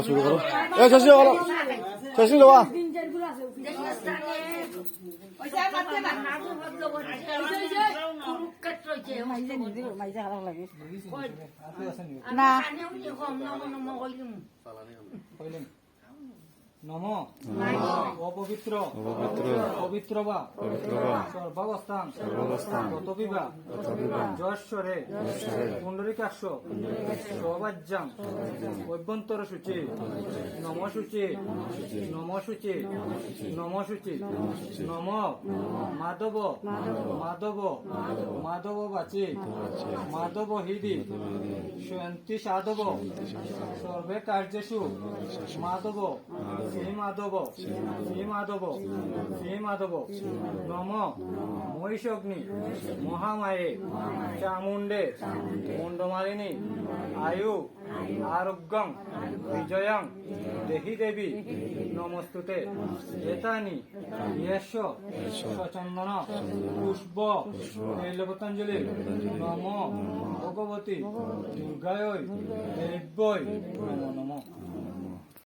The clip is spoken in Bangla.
শুরু করো। শশী বলো, শশী দেওয়া না নম অপবিত্র পবিত্র বা সর্বাবস্থান গতবিবা জয়শ্বরে পুণ্ডরিকাক্ষ সৌভাজ্যাম অভ্যন্তর সূচি নম সূচি নম সূচি নম সূচি নম মাধব মাধব মাধব বাচি মাধব হৃদি শান্তি সাধব সর্বে কার্যেষু মাধব শ্রী মাধব শ্রী মাধব শ্রী মাধব নম মহিষগ্নি মহামায়ে চামুণ্ডে মুন্ডমালিনী আয়ু আরোগ্যং বিজয়ং দেহি দেবী নমস্তুতে এতানি ইয়েশ সচন্দন পুষ্প তৈলপতঞ্জলি নম ভগবতী দুর্গায় দেব্যই নমো নমঃ।